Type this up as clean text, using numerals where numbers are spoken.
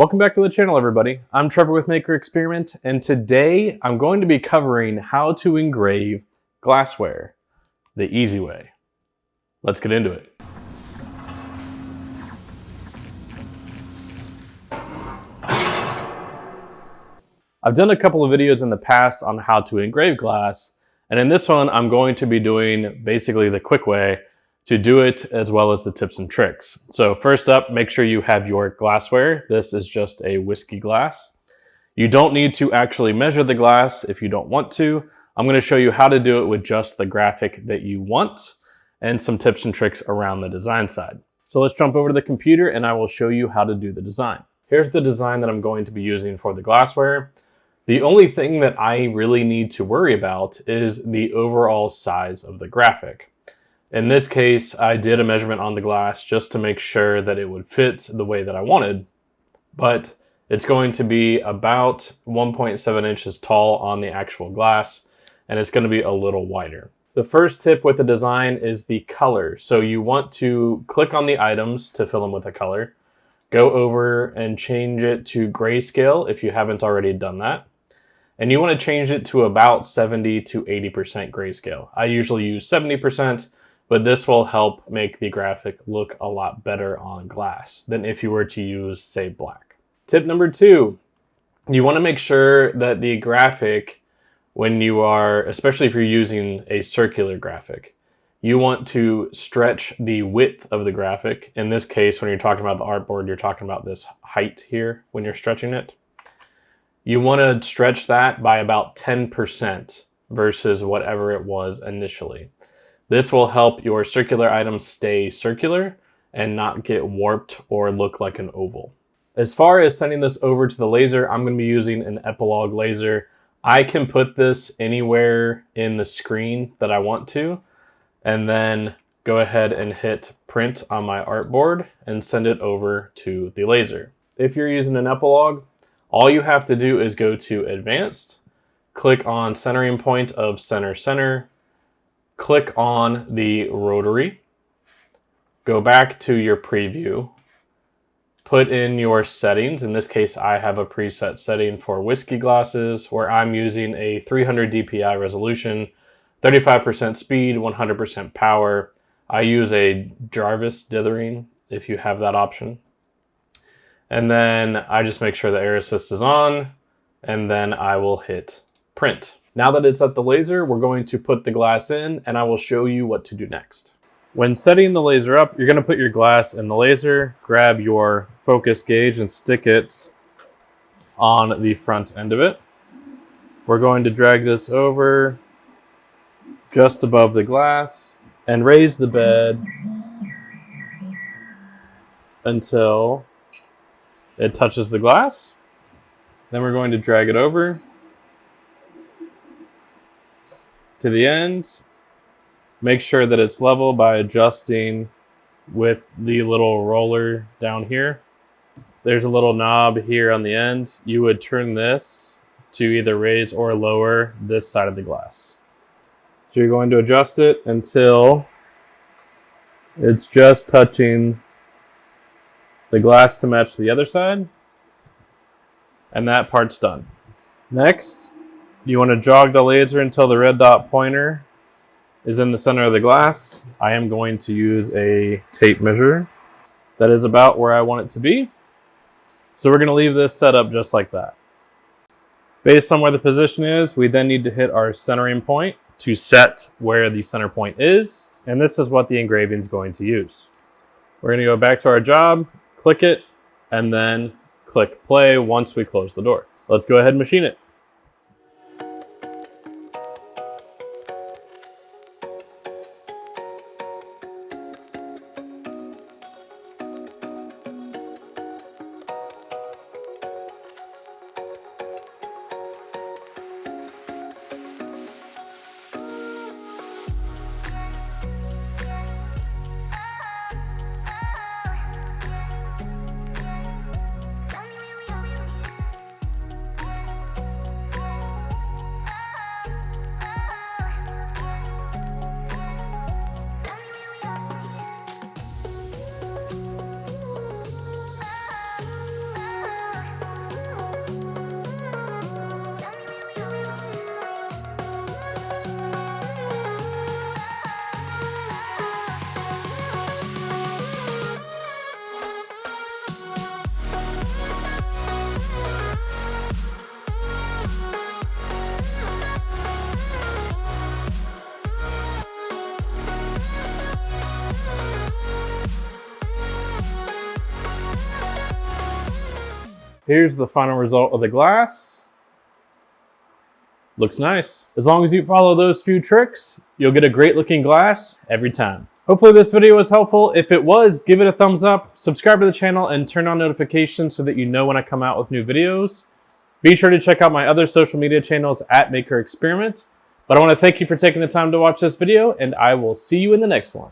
Welcome back to the channel, everybody. I'm Trevor with Maker Experiment, and today I'm going to be covering how to engrave glassware the easy way. Let's get into it. I've done a couple of videos in the past on how to engrave glass, and in this one I'm going to be doing basically the quick way to do it, as well as the tips and tricks. So first up, make sure you have your glassware. This is just a whiskey glass. You don't need to actually measure the glass if you don't want to. I'm going to show you how to do it with just the graphic that you want and some tips and tricks around the design side. So let's jump over to the computer and I will show you how to do the design. Here's the design that I'm going to be using for the glassware. The only thing that I really need to worry about is the overall size of the graphic. In this case, I did a measurement on the glass just to make sure that it would fit the way that I wanted, but it's going to be about 1.7 inches tall on the actual glass, and it's going to be a little wider. The first tip with the design is the color. So you want to click on the items to fill them with a color, go over and change it to grayscale if you haven't already done that. And you want to change it to about 70 to 80% grayscale. I usually use 70%. But this will help make the graphic look a lot better on glass than if you were to use, say, black. Tip number 2, you want to make sure that the graphic, when you are, especially if you're using a circular graphic, you want to stretch the width of the graphic. In this case, when you're talking about the artboard, you're talking about this height here when you're stretching it. You want to stretch that by about 10% versus whatever it was initially. This will help your circular items stay circular and not get warped or look like an oval. As far as sending this over to the laser, I'm going to be using an Epilog laser. I can put this anywhere in the screen that I want to, and then go ahead and hit print on my artboard and send it over to the laser. If you're using an Epilog, all you have to do is go to Advanced, click on centering point of center, click on the rotary, go back to your preview, put in your settings. In this case, I have a preset setting for whiskey glasses where I'm using a 300 DPI resolution, 35% speed, 100% power. I use a Jarvis dithering if you have that option. And then I just make sure the air assist is on, and then I will hit print. Now that it's at the laser, we're going to put the glass in and I will show you what to do next. When setting the laser up, you're going to put your glass in the laser, grab your focus gauge and stick it on the front end of it. We're going to drag this over just above the glass and raise the bed until it touches the glass. Then we're going to drag it over to the end. Make sure that it's level by adjusting with the little roller down here. There's a little knob here on the end. You would turn this to either raise or lower this side of the glass. So you're going to adjust it until it's just touching the glass to match the other side. And that part's done. Next, you want to jog the laser until the red dot pointer is in the center of the glass. I am going to use a tape measure. That is about where I want it to be. So we're going to leave this set up just like that. Based on where the position is, we then need to hit our centering point to set where the center point is. And this is what the engraving is going to use. We're going to go back to our job, click it, and then click play once we close the door. Let's go ahead and machine it. Here's the final result of the glass. Looks nice. As long as you follow those few tricks, you'll get a great looking glass every time. Hopefully this video was helpful. If it was, give it a thumbs up, subscribe to the channel, and turn on notifications so that you know when I come out with new videos. Be sure to check out my other social media channels at Maker Experiment. But I want to thank you for taking the time to watch this video, and I will see you in the next one.